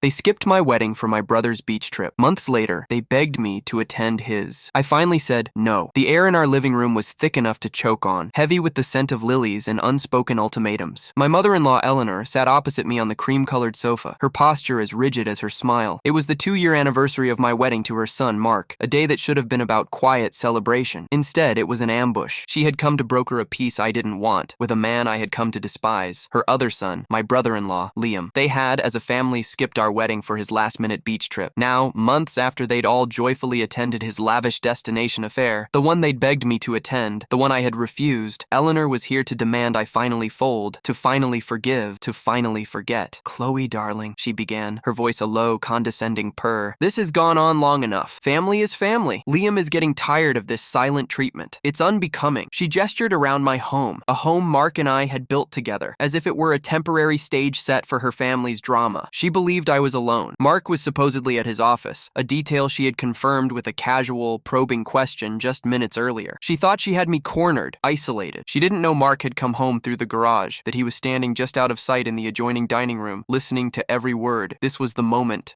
They skipped my wedding for my brother's beach trip. Months later, they begged me to attend his. I finally said no. The air in our living room was thick enough to choke on, heavy with the scent of lilies and unspoken ultimatums. My mother-in-law, Eleanor, sat opposite me on the cream-colored sofa, her posture as rigid as her smile. It was the 2-year anniversary of my wedding to her son, Mark, a day that should have been about quiet celebration. Instead, it was an ambush. She had come to broker a peace I didn't want, with a man I had come to despise. Her other son, my brother-in-law, Liam. They had, as a family, skipped our wedding for his last-minute beach trip. Now, months after they'd all joyfully attended his lavish destination affair, the one they'd begged me to attend, the one I had refused, Eleanor was here to demand I finally fold, to finally forgive, to finally forget. "Chloe, darling," she began, her voice a low, condescending purr. "This has gone on long enough. Family is family. Liam is getting tired of this silent treatment. It's unbecoming." She gestured around my home, a home Mark and I had built together, as if it were a temporary stage set for her family's drama. She believed I was alone. Mark was supposedly at his office, a detail she had confirmed with a casual, probing question just minutes earlier. She thought she had me cornered, isolated. She didn't know Mark had come home through the garage, that he was standing just out of sight in the adjoining dining room, listening to every word. This was the moment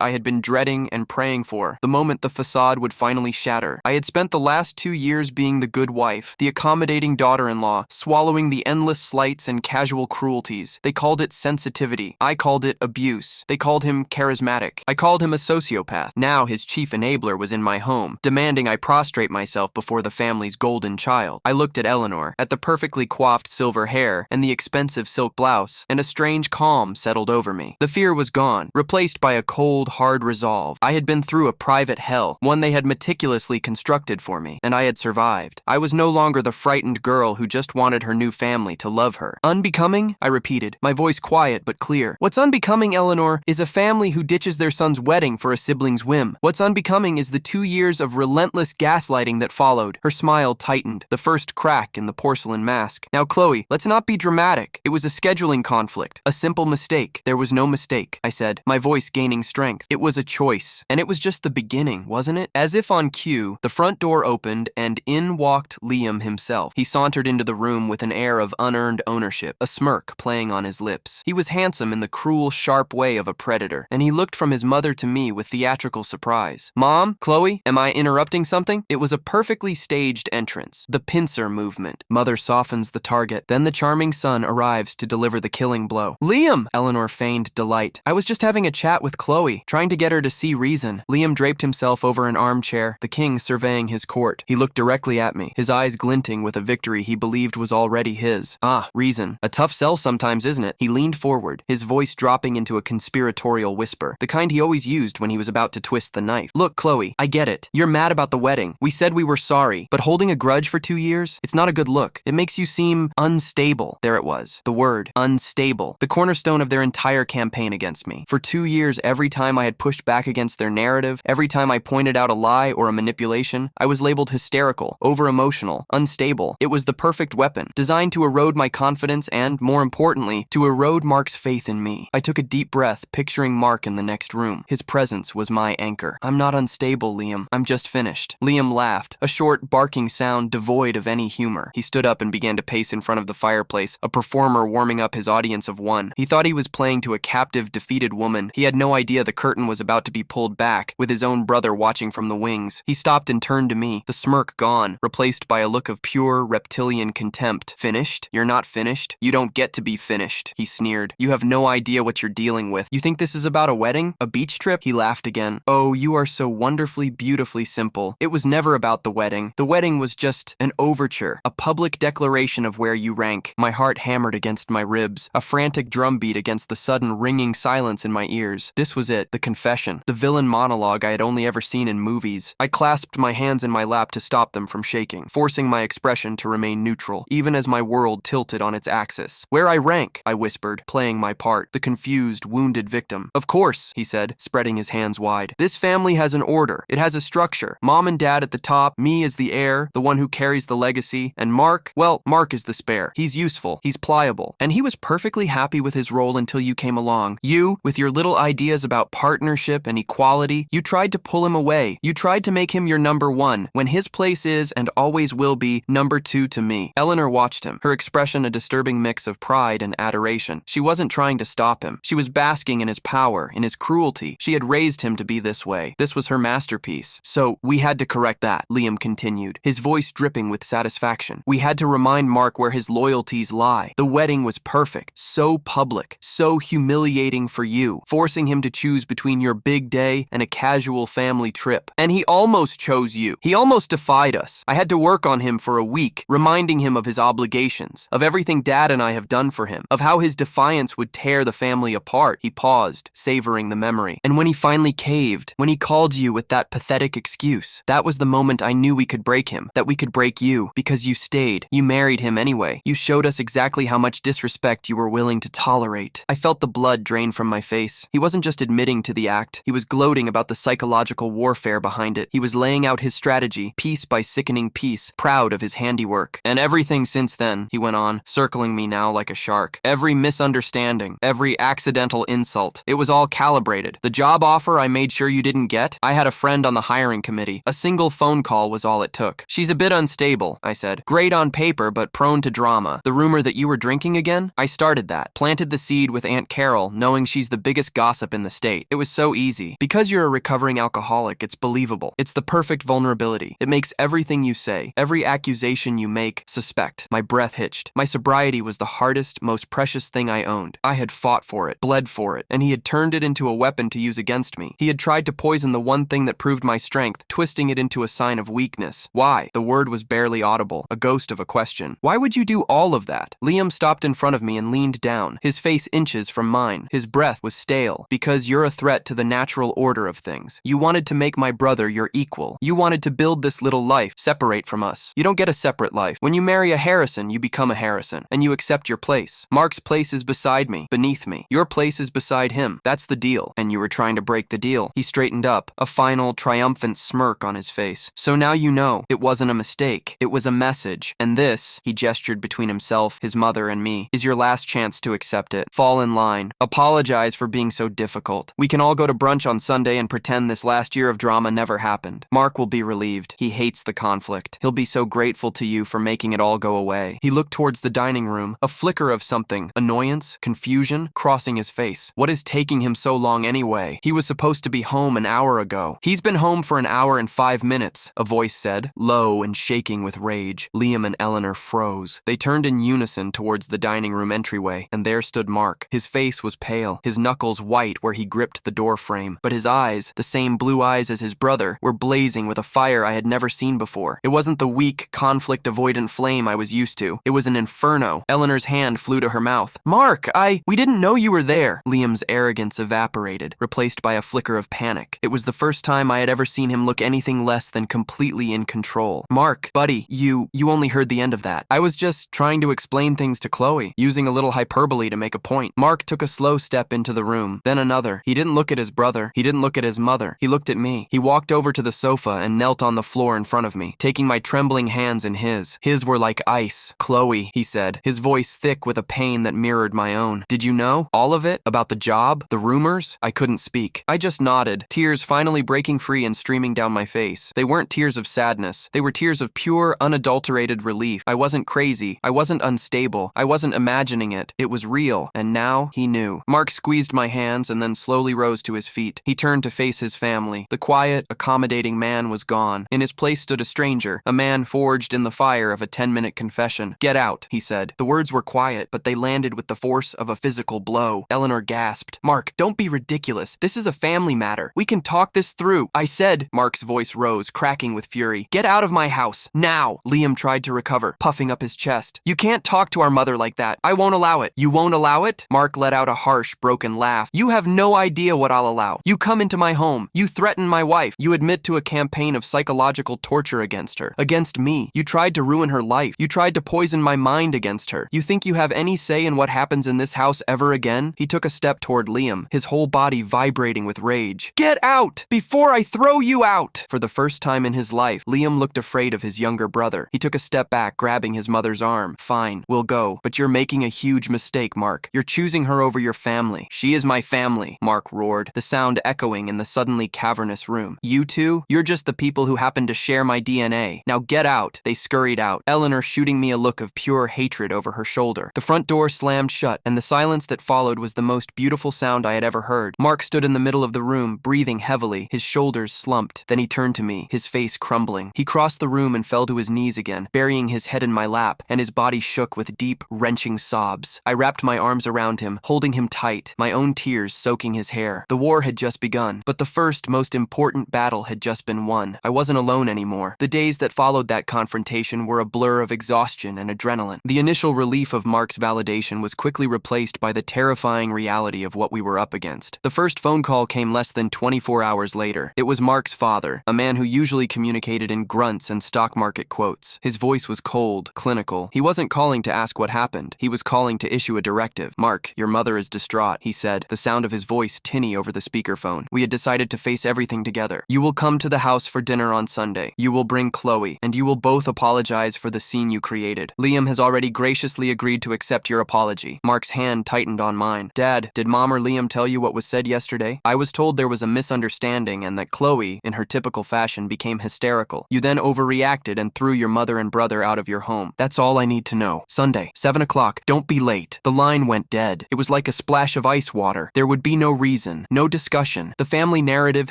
I had been dreading and praying for, the moment the facade would finally shatter. I had spent the last 2 years being the good wife, the accommodating daughter-in-law, swallowing the endless slights and casual cruelties. They called it sensitivity. I called it abuse. They called him charismatic. I called him a sociopath. Now his chief enabler was in my home, demanding I prostrate myself before the family's golden child. I looked at Eleanor, at the perfectly coiffed silver hair and the expensive silk blouse, and a strange calm settled over me. The fear was gone, replaced by a cold, hard resolve. I had been through a private hell, one they had meticulously constructed for me, and I had survived. I was no longer the frightened girl who just wanted her new family to love her. "Unbecoming?" I repeated, my voice quiet but clear. "What's unbecoming, Eleanor, is a family who ditches their son's wedding for a sibling's whim. What's unbecoming is the 2 years of relentless gaslighting that followed." Her smile tightened, the first crack in the porcelain mask. "Now, Chloe, let's not be dramatic. It was a scheduling conflict, a simple mistake." "There was no mistake," I said, my voice gaining strength. "It was a choice, and it was just the beginning, wasn't it?" As if on cue, the front door opened, and in walked Liam himself. He sauntered into the room with an air of unearned ownership, a smirk playing on his lips. He was handsome in the cruel, sharp way of a predator, and he looked from his mother to me with theatrical surprise. "Mom? Chloe? Am I interrupting something?" It was a perfectly staged entrance, the pincer movement. Mother softens the target, then the charming son arrives to deliver the killing blow. "Liam!" Eleanor feigned delight. "I was just having a chat with Chloe, trying to get her to see reason." Liam draped himself over an armchair, the king surveying his court. He looked directly at me, his eyes glinting with a victory he believed was already his. "Ah, reason. A tough sell sometimes, isn't it?" He leaned forward, his voice dropping into a conspiratorial whisper, the kind he always used when he was about to twist the knife. "Look, Chloe, I get it. You're mad about the wedding. We said we were sorry, but holding a grudge for 2 years, it's not a good look. It makes you seem unstable." There it was, the word, unstable, the cornerstone of their entire campaign against me. For 2 years, every time I had pushed back against their narrative, every time I pointed out a lie or a manipulation, I was labeled hysterical, over-emotional, unstable. It was the perfect weapon, designed to erode my confidence and, more importantly, to erode Mark's faith in me. I took a deep breath, picturing Mark in the next room. His presence was my anchor. "I'm not unstable, Liam. I'm just finished." Liam laughed, a short, barking sound devoid of any humor. He stood up and began to pace in front of the fireplace, a performer warming up his audience of one. He thought he was playing to a captive, defeated woman. He had no idea the curtain was about to be pulled back, with his own brother watching from the wings. He stopped and turned to me, the smirk gone, replaced by a look of pure, reptilian contempt. "Finished? You're not finished? You don't get to be finished," he sneered. "You have no idea what you're dealing with. You think this is about a wedding? A beach trip?" He laughed again. "Oh, you are so wonderfully, beautifully simple. It was never about the wedding. The wedding was just an overture, a public declaration of where you rank." My heart hammered against my ribs, a frantic drumbeat against the sudden ringing silence in my ears. This was it, the confession, the villain monologue I had only ever seen in movies. I clasped my hands in my lap to stop them from shaking, forcing my expression to remain neutral, even as my world tilted on its axis. "Where I rank," I whispered, playing my part, the confused, wounded victim. "Of course," he said, spreading his hands wide. "This family has an order. It has a structure. Mom and Dad at the top, me as the heir, the one who carries the legacy, and Mark, well, Mark is the spare. He's useful, he's pliable, and he was perfectly happy with his role until you came along. You, with your little ideas about partnership and equality, you tried to pull him away. You tried to make him your number one, when his place is, and always will be, number two to me." Eleanor watched him, her expression a disturbing mix of pride and adoration. She wasn't trying to stop him. She was basking in in his power, in his cruelty. She had raised him to be this way. This was her masterpiece. So we had to correct that, Liam continued, his voice dripping with satisfaction. We had to remind Mark where his loyalties lie. The wedding was perfect, so public, so humiliating for you, forcing him to choose between your big day and a casual family trip. And he almost chose you. He almost defied us. I had to work on him for a week, reminding him of his obligations, of everything Dad and I have done for him, of how his defiance would tear the family apart. He paused, savoring the memory. And when he finally caved, when he called you with that pathetic excuse, that was the moment I knew we could break him, that we could break you, because you stayed. You married him anyway. You showed us exactly how much disrespect you were willing to tolerate. I felt the blood drain from my face. He wasn't just admitting to the act. He was gloating about the psychological warfare behind it. He was laying out his strategy, piece by sickening piece, proud of his handiwork. And everything since then, he went on, circling me now like a shark. Every misunderstanding, every accidental insult, it was all calibrated. The job offer I made sure you didn't get, I had a friend on the hiring committee. A single phone call was all it took. She's a bit unstable, I said. Great on paper, but prone to drama. The rumor that you were drinking again? I started that. Planted the seed with Aunt Carol, knowing she's the biggest gossip in the state. It was so easy. Because you're a recovering alcoholic, it's believable. It's the perfect vulnerability. It makes everything you say, every accusation you make, suspect. My breath hitched. My sobriety was the hardest, most precious thing I owned. I had fought for it, bled for it, and he had turned it into a weapon to use against me. He had tried to poison the one thing that proved my strength, twisting it into a sign of weakness. Why? The word was barely audible, a ghost of a question. Why would you do all of that? Liam stopped in front of me and leaned down, his face inches from mine. His breath was stale. Because you're a threat to the natural order of things. You wanted to make my brother your equal. You wanted to build this little life, separate from us. You don't get a separate life. When you marry a Harrison, you become a Harrison, and you accept your place. Mark's place is beside me, beneath me. Your place is beside him. That's the deal. And you were trying to break the deal. He straightened up, a final, triumphant smirk on his face. So now you know, it wasn't a mistake. It was a message. And this, he gestured between himself, his mother, and me, is your last chance to accept it. Fall in line. Apologize for being so difficult. We can all go to brunch on Sunday and pretend this last year of drama never happened. Mark will be relieved. He hates the conflict. He'll be so grateful to you for making it all go away. He looked towards the dining room, a flicker of something, annoyance, confusion, crossing his face. What is taking him so long anyway? He was supposed to be home an hour ago. He's been home for an hour and 5 minutes, a voice said, low and shaking with rage. Liam and Eleanor froze. They turned in unison towards the dining room entryway, and there stood Mark. His face was pale, his knuckles white where he gripped the door frame, but his eyes, the same blue eyes as his brother, were blazing with a fire I had never seen before. It wasn't the weak, conflict-avoidant flame I was used to. It was an inferno. Eleanor's hand flew to her mouth. Mark, we didn't know you were there. Liam's arrogance evaporated, replaced by a flicker of panic. It was the first time I had ever seen him look anything less than completely in control. Mark, buddy, you only heard the end of that. I was just trying to explain things to Chloe, using a little hyperbole to make a point. Mark took a slow step into the room, then another. He didn't look at his brother. He didn't look at his mother. He looked at me. He walked over to the sofa and knelt on the floor in front of me, taking my trembling hands in his. His were like ice. Chloe, he said, his voice thick with a pain that mirrored my own. Did you know? All of it? About the job? The rumors? I couldn't speak. I just nodded, tears finally breaking free and streaming down my face. They weren't tears of sadness. They were tears of pure, unadulterated relief. I wasn't crazy. I wasn't unstable. I wasn't imagining it. It was real. And now he knew. Mark squeezed my hands and then slowly rose to his feet. He turned to face his family. The quiet, accommodating man was gone. In his place stood a stranger, a man forged in the fire of a 10-minute confession. Get out, he said. The words were quiet, but they landed with the force of a physical blow. Eleanor gasped. Mark, don't be ridiculous. This is a family matter. We can talk this through. I said, Mark's voice rose, cracking with fury. Get out of my house, now. Liam tried to recover, puffing up his chest. You can't talk to our mother like that. I won't allow it. You won't allow it? Mark let out a harsh, broken laugh. You have no idea what I'll allow. You come into my home. You threaten my wife. You admit to a campaign of psychological torture against her. Against me. You tried to ruin her life. You tried to poison my mind against her. You think you have any say in what happens in this house ever again? He took a step toward Liam, his whole body vibrating with rage. Get out! Before I throw you out! For the first time in his life, Liam looked afraid of his younger brother. He took a step back, grabbing his mother's arm. Fine, we'll go. But you're making a huge mistake, Mark. You're choosing her over your family. She is my family, Mark roared, the sound echoing in the suddenly cavernous room. You two? You're just the people who happen to share my DNA. Now get out. They scurried out, Eleanor shooting me a look of pure hatred over her shoulder. The front door slammed shut, and the silence that followed was the most beautiful beautiful sound I had ever heard. Mark stood in the middle of the room, breathing heavily, his shoulders slumped. Then he turned to me, his face crumbling. He crossed the room and fell to his knees again, burying his head in my lap, and his body shook with deep, wrenching sobs. I wrapped my arms around him, holding him tight, my own tears soaking his hair. The war had just begun, but the first, most important battle had just been won. I wasn't alone anymore. The days that followed that confrontation were a blur of exhaustion and adrenaline. The initial relief of Mark's validation was quickly replaced by the terrifying reality of what we were up against. The first phone call came less than 24 hours later. It was Mark's father, a man who usually communicated in grunts and stock market quotes. His voice was cold, clinical. He wasn't calling to ask what happened. He was calling to issue a directive. "Mark, your mother is distraught," he said, the sound of his voice tinny over the speakerphone. "We had decided to face everything together. You will come to the house for dinner on Sunday. You will bring Chloe, and you will both apologize for the scene you created. Liam has already graciously agreed to accept your apology." Mark's hand tightened on mine. "Dad, did Mom or Liam tell you what was said yesterday? I was told there was a misunderstanding and that Chloe, in her typical fashion, became hysterical. You then overreacted and threw your mother and brother out of your home. That's all I need to know. Sunday, 7 o'clock. Don't be late." The line went dead. It was like a splash of ice water. There would be no reason, no discussion. The family narrative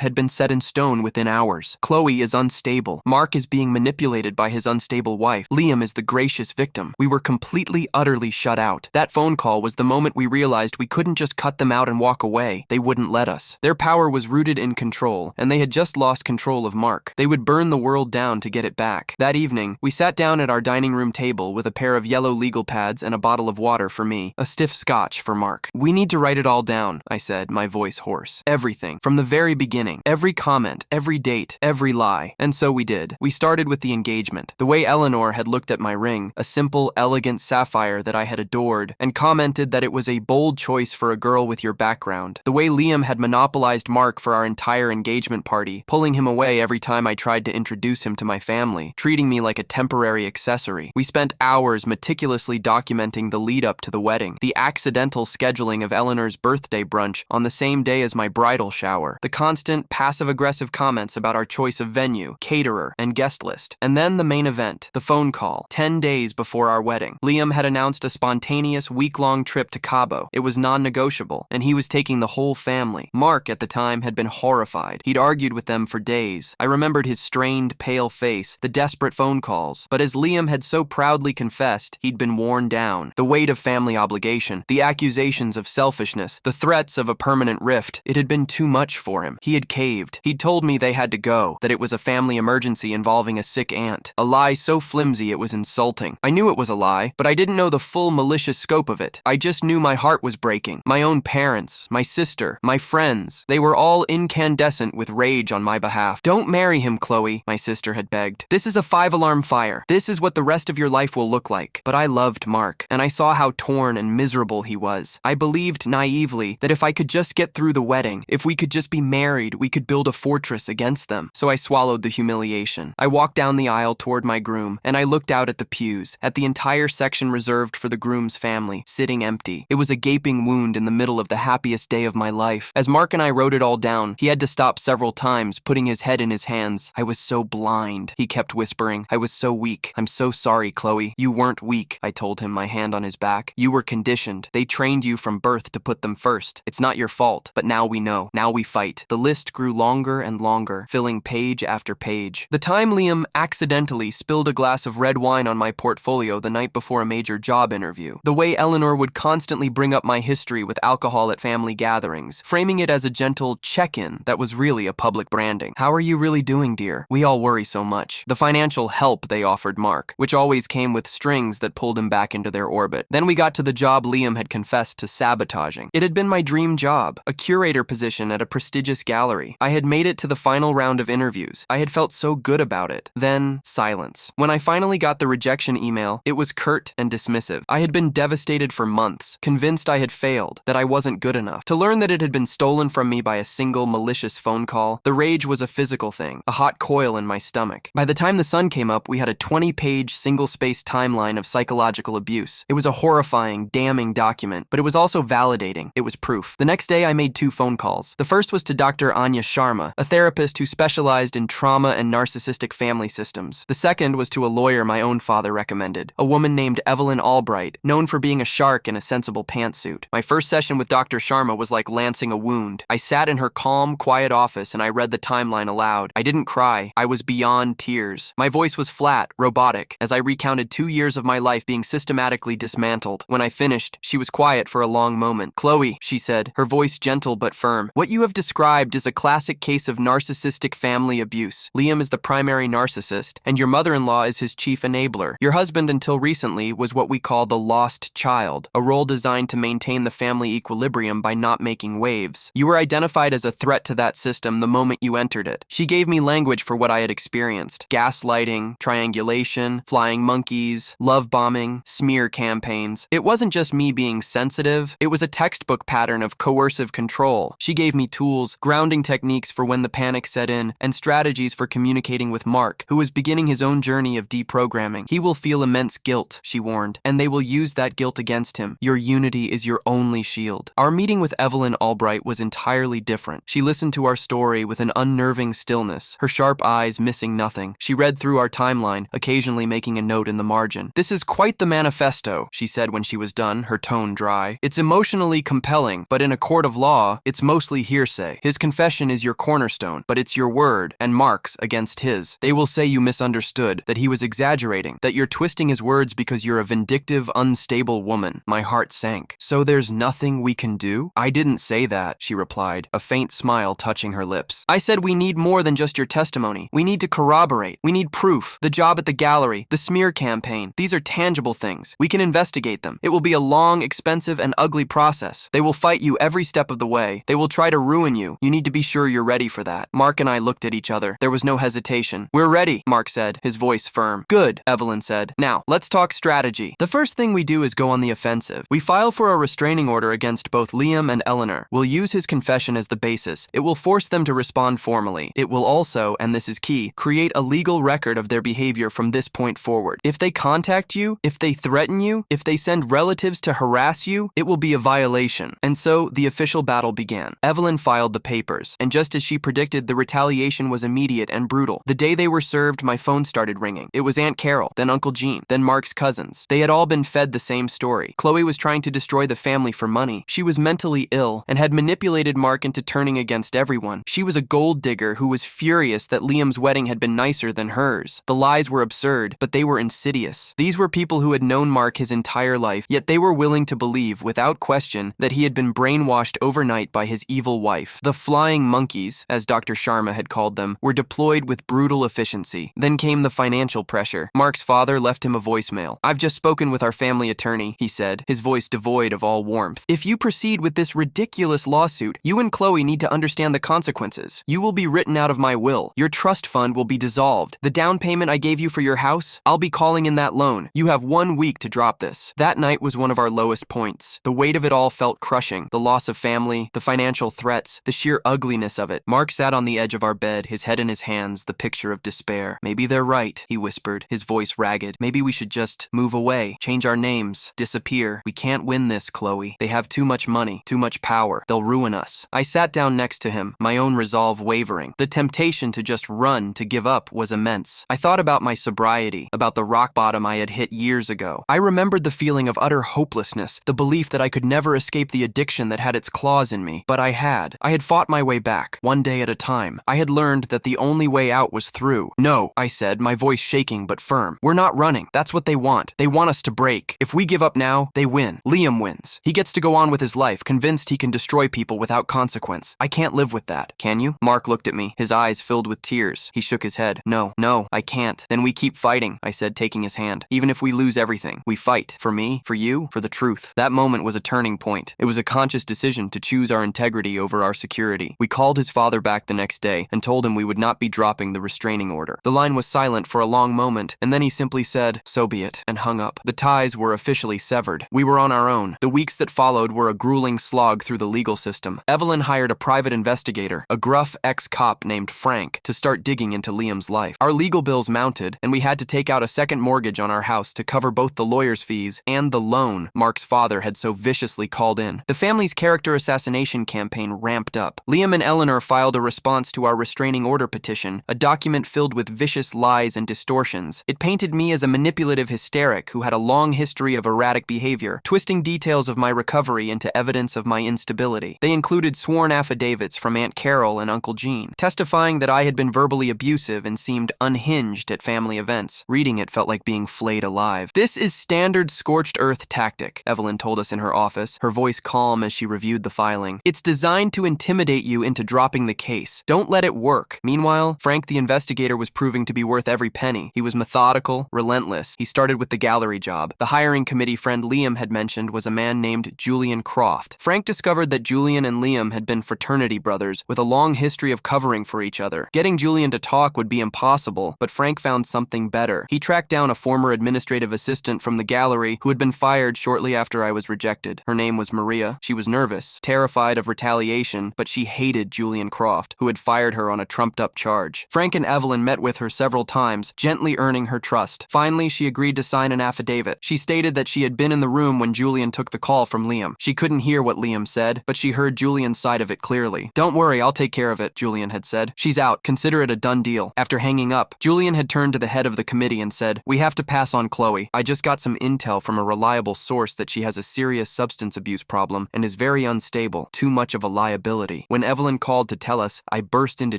had been set in stone within hours. Chloe is unstable. Mark is being manipulated by his unstable wife. Liam is the gracious victim. We were completely, utterly shut out. That phone call was the moment we realized we couldn't just cut them out and walk away. They wouldn't let us. Their power was rooted in control, and they had just lost control of Mark. They would burn the world down to get it back. That evening, we sat down at our dining room table with a pair of yellow legal pads and a bottle of water for me, a stiff scotch for Mark. "We need to write it all down," I said, my voice hoarse. "Everything, from the very beginning. Every comment, every date, every lie." And so we did. We started with the engagement. The way Eleanor had looked at my ring, a simple, elegant sapphire that I had adored, and commented that it was a bold choice for a girl with your background. The way Liam had monopolized Mark for our entire engagement party, pulling him away every time I tried to introduce him to my family, treating me like a temporary accessory. We spent hours meticulously documenting the lead-up to the wedding, the accidental scheduling of Eleanor's birthday brunch on the same day as my bridal shower, the constant passive-aggressive comments about our choice of venue, caterer, and guest list. And then the main event, the phone call, 10 days before our wedding. Liam had announced a spontaneous week-long trip to Cabo. It was non-negotiable, and he was taking the whole family. Mark, at the time, had been horrified. He'd argued with them for days. I remembered his strained, pale face, the desperate phone calls. But as Liam had so proudly confessed, he'd been worn down. The weight of family obligation, the accusations of selfishness, the threats of a permanent rift, it had been too much for him. He had caved. He'd told me they had to go, that it was a family emergency involving a sick aunt. A lie so flimsy it was insulting. I knew it was a lie, but I didn't know the full malicious scope of it. I just knew my heart was breaking. My own parents, my sister, my friends, they were all incandescent with rage on my behalf. "Don't marry him, Chloe," my sister had begged. "This is a 5-alarm fire. This is what the rest of your life will look like." But I loved Mark, and I saw how torn and miserable he was. I believed naively that if I could just get through the wedding, if we could just be married, we could build a fortress against them. So I swallowed the humiliation. I walked down the aisle toward my groom, and I looked out at the pews, at the entire section reserved for the groom's family, sitting empty. It was a gaping wound in the middle of the happiest day of my life. As Mark and I wrote it all down, he had to stop several times, putting his head in his hands. "I was so blind," he kept whispering. "I was so weak. I'm so sorry, Chloe." "You weren't weak," I told him, my hand on his back. "You were conditioned. They trained you from birth to put them first. It's not your fault, but now we know. Now we fight." The list grew longer and longer, filling page after page. The time Liam accidentally spilled a glass of red wine on my portfolio the night before a major job interview. The way Eleanor would constantly bring up my history with alcohol at family gatherings, framing it as a gentle check-in that was really a public branding. "How are you really doing, dear? We all worry so much." The financial help they offered Mark, which always came with strings that pulled him back into their orbit. Then we got to the job Liam had confessed to sabotaging. It had been my dream job, a curator position at a prestigious gallery. I had made it to the final round of interviews. I had felt so good about it. Then, silence. When I finally got the rejection email, it was curt and dismissive. I had been devastated for months, convinced I had failed, that I wasn't good enough. To learn that it had been stolen from me by a single malicious phone call, the rage was a physical thing, a hot coil in my stomach. By the time the sun came up, we had a 20-page single-spaced timeline of psychological abuse. It was a horrifying, damning document, but it was also validating. It was proof. The next day, I made 2 phone calls. The first was to Dr. Anya Sharma, a therapist who specialized in trauma and narcissistic family systems. The second was to a lawyer my own father recommended, a woman named Evelyn Albright, known for being a shark in a sensible pantsuit. My first session session with Dr. Sharma was like lancing a wound. I sat in her calm, quiet office and I read the timeline aloud. I didn't cry. I was beyond tears. My voice was flat, robotic, as I recounted 2 years of my life being systematically dismantled. When I finished, she was quiet for a long moment. "Chloe," she said, her voice gentle but firm, "what you have described is a classic case of narcissistic family abuse. Liam is the primary narcissist, and your mother-in-law is his chief enabler. Your husband, until recently, was what we call the lost child, a role designed to maintain the family equilibrium by not making waves. You were identified as a threat to that system the moment you entered it." She gave me language for what I had experienced: gaslighting, triangulation, flying monkeys, love bombing, smear campaigns. It wasn't just me being sensitive, it was a textbook pattern of coercive control. She gave me tools, grounding techniques for when the panic set in, and strategies for communicating with Mark, who was beginning his own journey of deprogramming. "He will feel immense guilt," she warned, "and they will use that guilt against him. Your unity is your only shield." Our meeting with Evelyn Albright was entirely different. She listened to our story with an unnerving stillness, her sharp eyes missing nothing. She read through our timeline, occasionally making a note in the margin. "This is quite the manifesto," she said when she was done, her tone dry. "It's emotionally compelling, but in a court of law, it's mostly hearsay. His confession is your cornerstone, but it's your word, and Mark's against his. They will say you misunderstood, that he was exaggerating, that you're twisting his words because you're a vindictive, unstable woman." My heart sank. "So there's nothing we can do?" "I didn't say that," she replied, a faint smile touching her lips. "I said we need more than just your testimony. We need to corroborate. We need proof. The job at the gallery, the smear campaign. These are tangible things. We can investigate them. It will be a long, expensive, and ugly process. They will fight you every step of the way. They will try to ruin you. You need to be sure you're ready for that." Mark and I looked at each other. There was no hesitation. "We're ready," Mark said, his voice firm. "Good," Evelyn said. "Now, let's talk strategy. The first thing we do is go on the offensive. We file for a restraining order against both Liam and Eleanor. We'll use his confession as the basis. It will force them to respond formally. It will also, and this is key, create a legal record of their behavior from this point forward. If they contact you, if they threaten you, if they send relatives to harass you, it will be a violation." And so the official battle began. Evelyn filed the papers, and just as she predicted, the retaliation was immediate and brutal. The day they were served, my phone started ringing. It was Aunt Carol, then Uncle Gene, then Mark's cousins. They had all been fed the same story. Chloe was trying to destroy the family for money. She was mentally ill and had manipulated Mark into turning against everyone. She was a gold digger who was furious that Liam's wedding had been nicer than hers. The lies were absurd, but they were insidious. These were people who had known Mark his entire life, yet they were willing to believe, without question, that he had been brainwashed overnight by his evil wife. The flying monkeys, as Dr. Sharma had called them, were deployed with brutal efficiency. Then came the financial pressure. Mark's father left him a voicemail. "I've just spoken with our family attorney," he said, his voice devoid of all warmth. "If you proceed with this ridiculous lawsuit, you and Chloe need to understand the consequences. You will be written out of my will. Your trust fund will be dissolved. The down payment I gave you for your house, I'll be calling in that loan. You have 1 week to drop this." That night was one of our lowest points. The weight of it all felt crushing. The loss of family, the financial threats, the sheer ugliness of it. Mark sat on the edge of our bed, his head in his hands, the picture of despair. "Maybe they're right," he whispered, his voice ragged. "Maybe we should just move away, change our names, disappear. We can't win this, Chloe. They have too much money, too much power. They'll ruin us." I sat down next to him, my own resolve wavering. The temptation to just run, to give up, was immense. I thought about my sobriety, about the rock bottom I had hit years ago. I remembered the feeling of utter hopelessness, the belief that I could never escape the addiction that had its claws in me. But I had. I had fought my way back, one day at a time. I had learned that the only way out was through. "No," I said, my voice shaking but firm. "We're not running. That's what they want. They want us to break. If we give up now, they win. Liam wins. He gets to go on with his life, convinced he can destroy people without consequence. I can't live with that. Can you?" Mark looked at me, his eyes filled with tears. He shook his head. No, I can't." "Then we keep fighting," I said, taking his hand. "Even if we lose everything, we fight. For me, for you, for the truth." That moment was a turning point. It was a conscious decision to choose our integrity over our security. We called his father back the next day and told him we would not be dropping the restraining order. The line was silent for a long moment, and then he simply said, "So be it," and hung up. The ties were officially severed. We were on our own. The weeks that followed were a grueling slog through the legal system. Evelyn hired a private investigator, a gruff ex-cop named Frank, to start digging into Liam's life. Our legal bills mounted, and we had to take out a second mortgage on our house to cover both the lawyer's fees and the loan Mark's father had so viciously called in. The family's character assassination campaign ramped up. Liam and Eleanor filed a response to our restraining order petition, a document filled with vicious lies and distortions. It painted me as a manipulative hysteric who had a long history of erratic behavior, twisting details of my recovery gallery into evidence of my instability. They included sworn affidavits from Aunt Carol and Uncle Gene, testifying that I had been verbally abusive and seemed unhinged at family events. Reading it felt like being flayed alive. "This is standard scorched earth tactic," Evelyn told us in her office, her voice calm as she reviewed the filing. "It's designed to intimidate you into dropping the case. Don't let it work." Meanwhile, Frank the investigator was proving to be worth every penny. He was methodical, relentless. He started with the gallery job. The hiring committee friend Liam had mentioned was a man named Julian Croft. Frank discovered that Julian and Liam had been fraternity brothers with a long history of covering for each other. Getting Julian to talk would be impossible, but Frank found something better. He tracked down a former administrative assistant from the gallery who had been fired shortly after I was rejected. Her name was Maria. She was nervous, terrified of retaliation, but she hated Julian Croft, who had fired her on a trumped-up charge. Frank and Evelyn met with her several times, gently earning her trust. Finally, she agreed to sign an affidavit. She stated that she had been in the room when Julian took the call from Liam. She couldn't hear what Liam said, but she heard Julian's side of it clearly. "Don't worry, I'll take care of it," Julian had said. "She's out. Consider it a done deal." After hanging up, Julian had turned to the head of the committee and said, "We have to pass on Chloe. I just got some intel from a reliable source that she has a serious substance abuse problem and is very unstable, too much of a liability." When Evelyn called to tell us, I burst into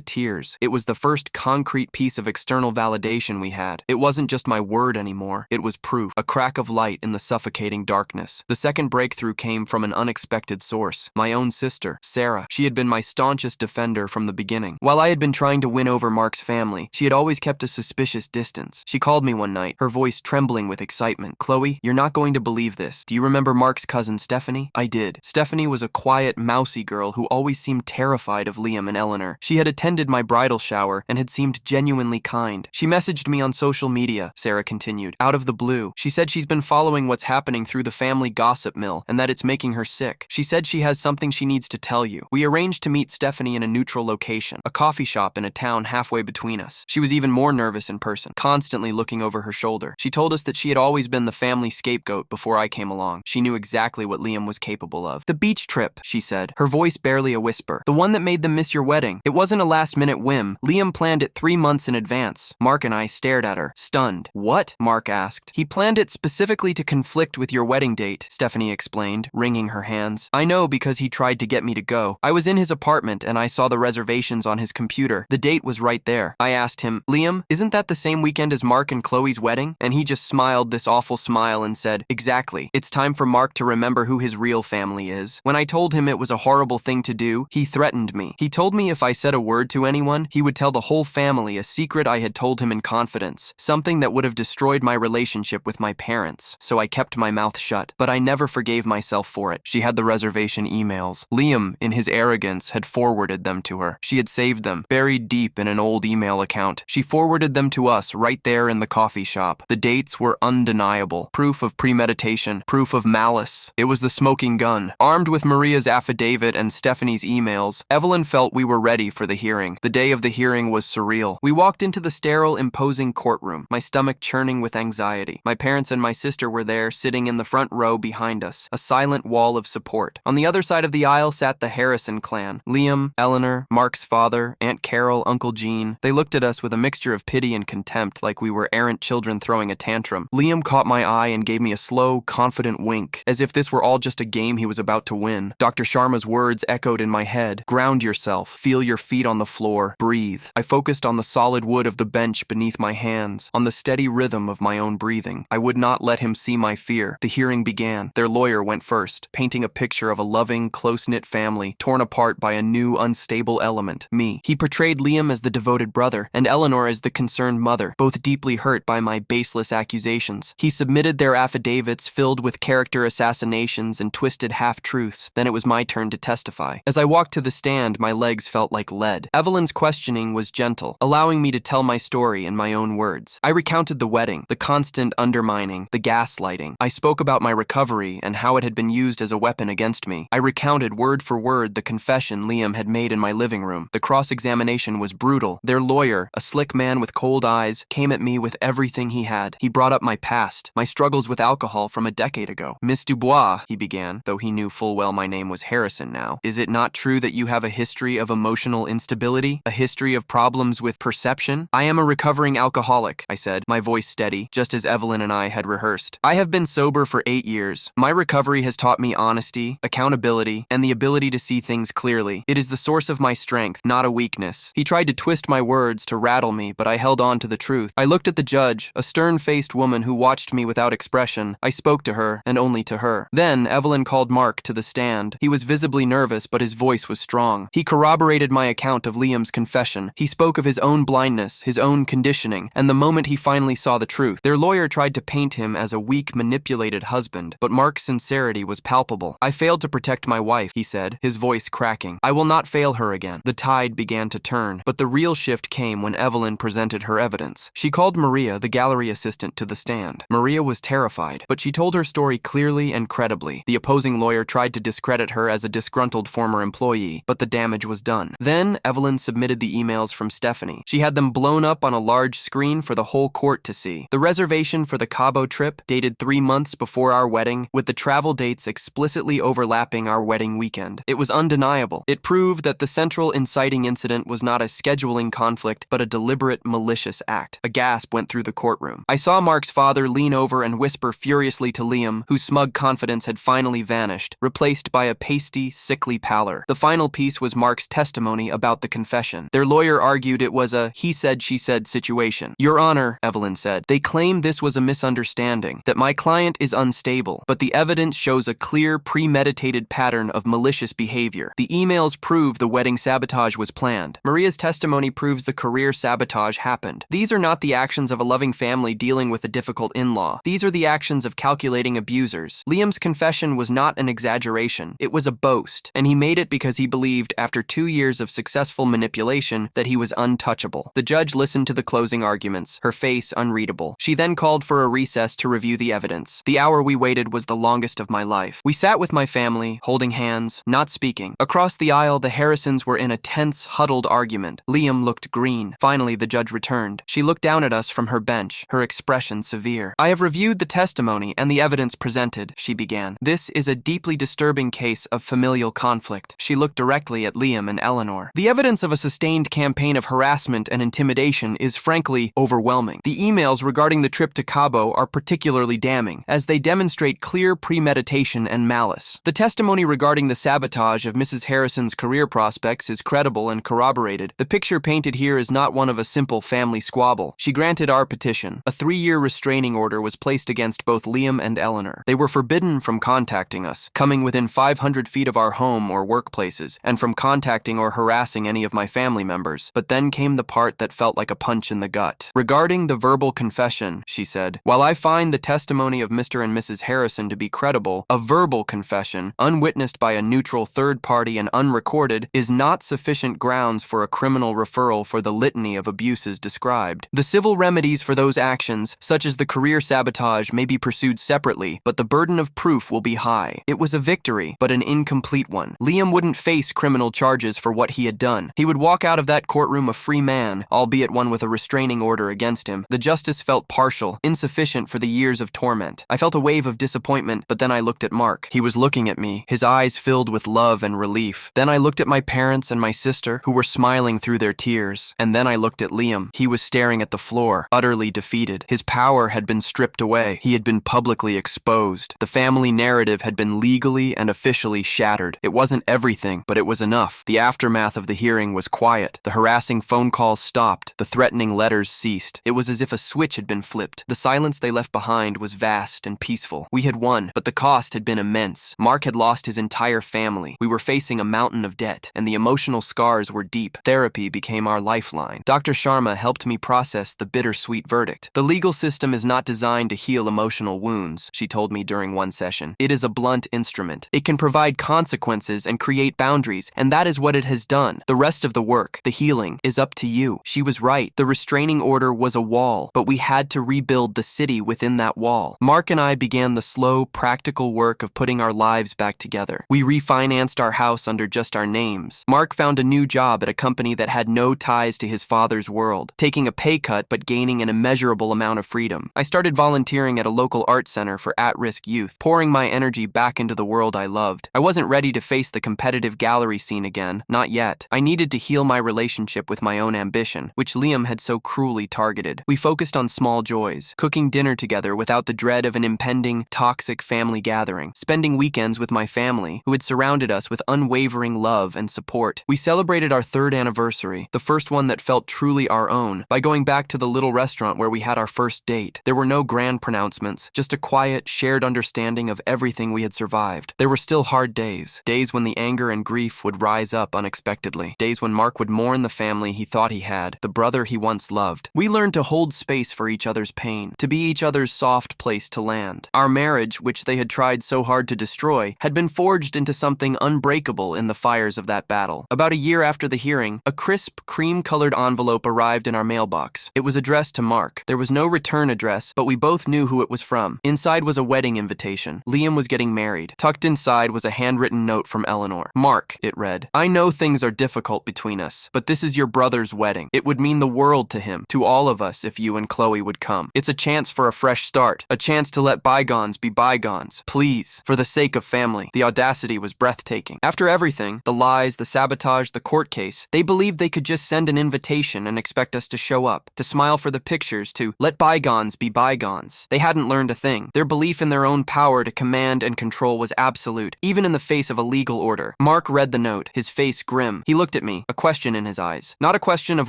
tears. It was the first concrete piece of external validation we had. It wasn't just my word anymore. It was proof, a crack of light in the suffocating darkness. The second breakthrough came from an unexpected source. My own sister, Sarah. She had been my staunchest defender from the beginning. While I had been trying to win over Mark's family, she had always kept a suspicious distance. She called me one night, her voice trembling with excitement. "Chloe, you're not going to believe this. Do you remember Mark's cousin Stephanie?" I did. Stephanie was a quiet, mousy girl who always seemed terrified of Liam and Eleanor. She had attended my bridal shower and had seemed genuinely kind. "She messaged me on social media," Sarah continued, "out of the blue. She said she's been following what's happening through the family gossip mill and that it's making her sick. She said she has something she needs to tell you. We arranged to meet Stephanie in a neutral location, a coffee shop in a town halfway between us. She was even more nervous in person, constantly looking over her shoulder. She told us that she had always been the family scapegoat before I came along. She knew exactly what Liam was capable of. "The beach trip," she said, her voice barely a whisper. "The one that made them miss your wedding. It wasn't a last-minute whim. Liam planned it 3 months in advance." Mark and I stared at her, stunned. "What?" Mark asked. "He planned it specifically to conflict with your wedding date," Stephanie explained, wringing her hands. "I know because he tried to get me to go. I was in his apartment and I saw the reservations on his computer. The date was right there. I asked him, 'Liam, isn't that the same weekend as Mark and Chloe's wedding?' And he just smiled this awful smile and said, 'Exactly. It's time for Mark to remember who his real family is.' When I told him it was a horrible thing to do, he threatened me. He told me if I said a word to anyone, he would tell the whole family a secret I had told him in confidence, something that would have destroyed my relationship with my parents. So I kept my mouth shut. But I never forgave myself for it." She had the reservation emails. Liam, in his arrogance, had forwarded them to her. She had saved them, buried deep in an old email account. She forwarded them to us right there in the coffee shop. The dates were undeniable. Proof of premeditation, proof of malice. It was the smoking gun. Armed with Maria's affidavit and Stephanie's emails, Evelyn felt we were ready for the hearing. The day of the hearing was surreal. We walked into the sterile, imposing courtroom, my stomach churning with anxiety. My parents and my sister were there, sitting in the front row behind us, a silent wall of support. On the other side of the aisle sat the Harrison clan. Liam, Eleanor, Mark's father, Aunt Carol, Uncle Gene. They looked at us with a mixture of pity and contempt, like we were errant children throwing a tantrum. Liam caught my eye and gave me a slow, confident wink, as if this were all just a game he was about to win. Dr. Sharma's words echoed in my head. "Ground yourself. Feel your feet on the floor. Breathe." I focused on the solid wood of the bench beneath my hands, on the steady rhythm of my own breathing. I would not let him see my fear. The hearing began. Their lawyer went first, painting a picture of a loving, close-knit family torn apart by a new, unstable element, me. He portrayed Liam as the devoted brother and Eleanor as the concerned mother, both deeply hurt by my baseless accusations. He submitted their affidavits filled with character assassinations and twisted half-truths. Then it was my turn to testify. As I walked to the stand, my legs felt like lead. Evelyn's questioning was gentle, allowing me to tell my story in my own words. I recounted the wedding, the constant undermining, the gaslighting. I spoke about my recovery and how it had been used as a weapon against me. I recounted word for word the confession Liam had made in my living room. The cross-examination was brutal. Their lawyer, a slick man with cold eyes, came at me with everything he had. He brought up my past, my struggles with alcohol from a decade ago. "Miss Dubois," he began, though he knew full well my name was Harrison now. "Is it not true that you have a history of emotional instability? A history of problems with perception?" "I am a recovering alcoholic," I said, my voice steady, just as Evelyn and I had rehearsed. "I have been sober for 8 years. My recovery has taught taught me honesty, accountability, and the ability to see things clearly. It is the source of my strength, not a weakness. He tried to twist my words to rattle me, but I held on to the truth. I looked at the judge, a stern-faced woman who watched me without expression. I spoke to her, and only to her. Then, Evelyn called Mark to the stand. He was visibly nervous, but his voice was strong. He corroborated my account of Liam's confession. He spoke of his own blindness, his own conditioning, and the moment he finally saw the truth. Their lawyer tried to paint him as a weak, manipulated husband, but Mark's sincerity was palpable. I failed to protect my wife, he said, his voice cracking. I will not fail her again. The tide began to turn, but the real shift came when Evelyn presented her evidence. She called Maria, the gallery assistant, to the stand. Maria was terrified, but she told her story clearly and credibly. The opposing lawyer tried to discredit her as a disgruntled former employee, but the damage was done. Then, Evelyn submitted the emails from Stephanie. She had them blown up on a large screen for the whole court to see. The reservation for the Cabo trip, dated 3 months before our wedding, with the travel dates explicitly overlapping our wedding weekend. It was undeniable. It proved that the central inciting incident was not a scheduling conflict, but a deliberate, malicious act. A gasp went through the courtroom. I saw Mark's father lean over and whisper furiously to Liam, whose smug confidence had finally vanished, replaced by a pasty, sickly pallor. The final piece was Mark's testimony about the confession. Their lawyer argued it was a he said, she said situation. Your Honor, Evelyn said, they claim this was a misunderstanding, that my client is unstable, but the evidence shows a clear, premeditated pattern of malicious behavior. The emails prove the wedding sabotage was planned. Maria's testimony proves the career sabotage happened. These are not the actions of a loving family dealing with a difficult in-law. These are the actions of calculating abusers. Liam's confession was not an exaggeration. It was a boast, and he made it because he believed, after 2 years of successful manipulation, that he was untouchable. The judge listened to the closing arguments, her face unreadable. She then called for a recess to review the evidence. The hour we waited was the longest of my life. We sat with my family, holding hands, not speaking. Across the aisle, the Harrisons were in a tense, huddled argument. Liam looked green. Finally, the judge returned. She looked down at us from her bench, her expression severe. I have reviewed the testimony and the evidence presented, she began. This is a deeply disturbing case of familial conflict. She looked directly at Liam and Eleanor. The evidence of a sustained campaign of harassment and intimidation is frankly overwhelming. The emails regarding the trip to Cabo are particularly damning, as they demonstrate clear premeditation and malice. The testimony regarding the sabotage of Mrs. Harrison's career prospects is credible and corroborated. The picture painted here is not one of a simple family squabble. She granted our petition. A 3-year restraining order was placed against both Liam and Eleanor. They were forbidden from contacting us, coming within 500 feet of our home or workplaces, and from contacting or harassing any of my family members. But then came the part that felt like a punch in the gut. Regarding the verbal confession, she said, while I find the testimony of Mr. and Mrs. Harrison to be credible, a verbal confession, unwitnessed by a neutral third party and unrecorded, is not sufficient grounds for a criminal referral for the litany of abuses described. The civil remedies for those actions, such as the career sabotage, may be pursued separately, but the burden of proof will be high. It was a victory, but an incomplete one. Liam wouldn't face criminal charges for what he had done. He would walk out of that courtroom a free man, albeit one with a restraining order against him. The justice felt partial, insufficient for the years of torment. I felt a wave of disappointment, but then I looked at Mark. He was looking at me, his eyes filled with love and relief. Then I looked at my parents and my sister, who were smiling through their tears. And then I looked at Liam. He was staring at the floor, utterly defeated. His power had been stripped away. He had been publicly exposed. The family narrative had been legally and officially shattered. It wasn't everything, but it was enough. The aftermath of the hearing was quiet. The harassing phone calls stopped. The threatening letters ceased. It was as if a switch had been flipped. The silence they left behind was vast and peaceful. We had won, but the cost had been immense. Mark had lost his entire family. We were facing a mountain of debt, and the emotional scars were deep. Therapy became our lifeline. Dr. Sharma helped me process the bittersweet verdict. The legal system is not designed to heal emotional wounds, she told me during one session. It is a blunt instrument. It can provide consequences and create boundaries, and that is what it has done. The rest of the work, the healing, is up to you. She was right. The restraining order was a wall, but we had to rebuild the city within that wall. Mark and I began the slow, practical work of putting our lives back together. We refinanced our house under just our names. Mark found a new job at a company that had no ties to his father's world, taking a pay cut but gaining an immeasurable amount of freedom. I started volunteering at a local art center for at-risk youth, pouring my energy back into the world I loved. I wasn't ready to face the competitive gallery scene again, not yet. I needed to heal my relationship with my own ambition, which Liam had so cruelly targeted. We focused on small joys, cooking dinner together without the dread of an impending, toxic family gathering. gathering, spending weekends with my family, who had surrounded us with unwavering love and support. We celebrated our 3rd anniversary, the first one that felt truly our own, by going back to the little restaurant where we had our first date. There were no grand pronouncements, just a quiet, shared understanding of everything we had survived. There were still hard days when the anger and grief would rise up unexpectedly, days when Mark would mourn the family he thought he had, the brother he once loved. We learned to hold space for each other's pain, to be each other's soft place to land. Our marriage, which they had tried so hard to destroy, had been forged into something unbreakable in the fires of that battle. About a year after the hearing, a crisp, cream-colored envelope arrived in our mailbox. It was addressed to Mark. There was no return address, but we both knew who it was from. Inside was a wedding invitation. Liam was getting married. Tucked inside was a handwritten note from Eleanor. Mark, it read, I know things are difficult between us, but this is your brother's wedding. It would mean the world to him, to all of us, if you and Chloe would come. It's a chance for a fresh start, a chance to let bygones be bygones. Please, for the sake of family. The audacity was breathtaking. After everything, the lies, the sabotage, the court case, they believed they could just send an invitation and expect us to show up, to smile for the pictures, to let bygones be bygones. They hadn't learned a thing. Their belief in their own power to command and control was absolute, even in the face of a legal order. Mark read the note, his face grim. He looked at me, a question in his eyes. Not a question of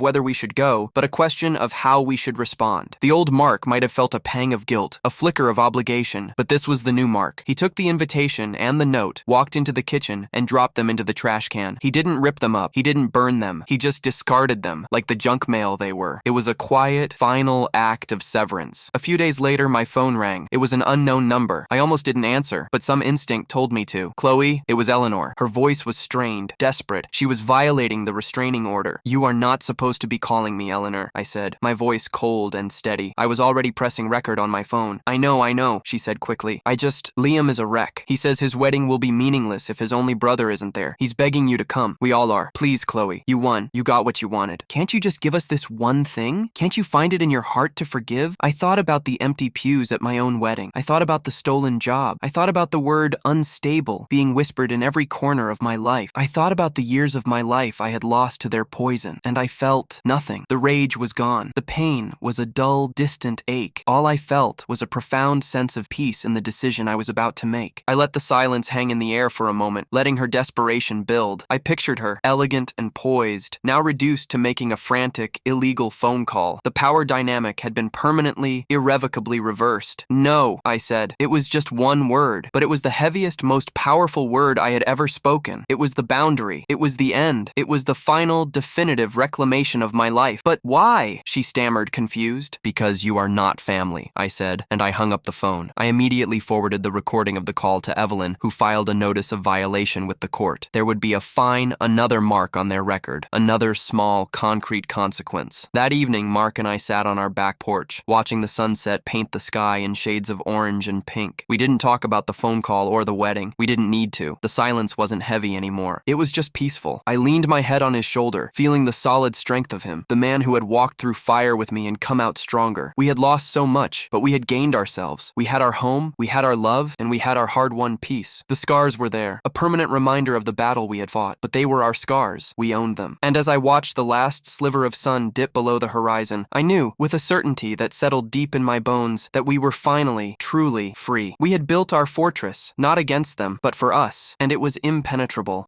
whether we should go, but a question of how we should respond. The old Mark might have felt a pang of guilt, a flicker of obligation, but this was the new Mark. He took the invitation and the note, walked into the kitchen, and dropped them into the trash can. He didn't rip them up. He didn't burn them. He just discarded them, like the junk mail they were. It was a quiet, final act of severance. A few days later, my phone rang. It was an unknown number. I almost didn't answer, but some instinct told me to. Chloe, it was Eleanor. Her voice was strained, desperate. She was violating the restraining order. You are not supposed to be calling me, Eleanor, I said, my voice cold and steady. I was already pressing record on my phone. I know, she said quickly. Liam is a wreck. He says his wedding will be meaningless if his only brother isn't there. He's begging you to come. We all are. Please, Chloe. You won. You got what you wanted. Can't you just give us this one thing? Can't you find it in your heart to forgive? I thought about the empty pews at my own wedding. I thought about the stolen job. I thought about the word unstable being whispered in every corner of my life. I thought about the years of my life I had lost to their poison, and I felt nothing. The rage was gone. The pain was a dull, distant ache. All I felt was a profound sense of peace in the decision I was about to make. I let the silence hang in the air for a moment, letting her desperation build. I pictured her, elegant and poised, now reduced to making a frantic, illegal phone call. The power dynamic had been permanently, irrevocably reversed. No, I said. It was just one word, but it was the heaviest, most powerful word I had ever spoken. It was the boundary. It was the end. It was the final, definitive reclamation of my life. But why? She stammered, confused. Because you are not family, I said, and I hung up the phone. I immediately forwarded the recording of the call to Evelyn, who filed a notice of violation with the court. There would be a fine, another mark on their record, another small, concrete consequence. That evening, Mark and I sat on our back porch, watching the sunset paint the sky in shades of orange and pink. We didn't talk about the phone call or the wedding. We didn't need to. The silence wasn't heavy anymore. It was just peaceful. I leaned my head on his shoulder, feeling the solid strength of him, the man who had walked through fire with me and come out stronger. We had lost so much, but we had gained ourselves. We had our home, we had our love, and we had our hard-won peace. The scars were there, a permanent reminder of the battle we had fought, but they were our scars. We owned them. And as I watched the last sliver of sun dip below the horizon, I knew, with a certainty that settled deep in my bones, that we were finally, truly free. We had built our fortress, not against them, but for us, and it was impenetrable.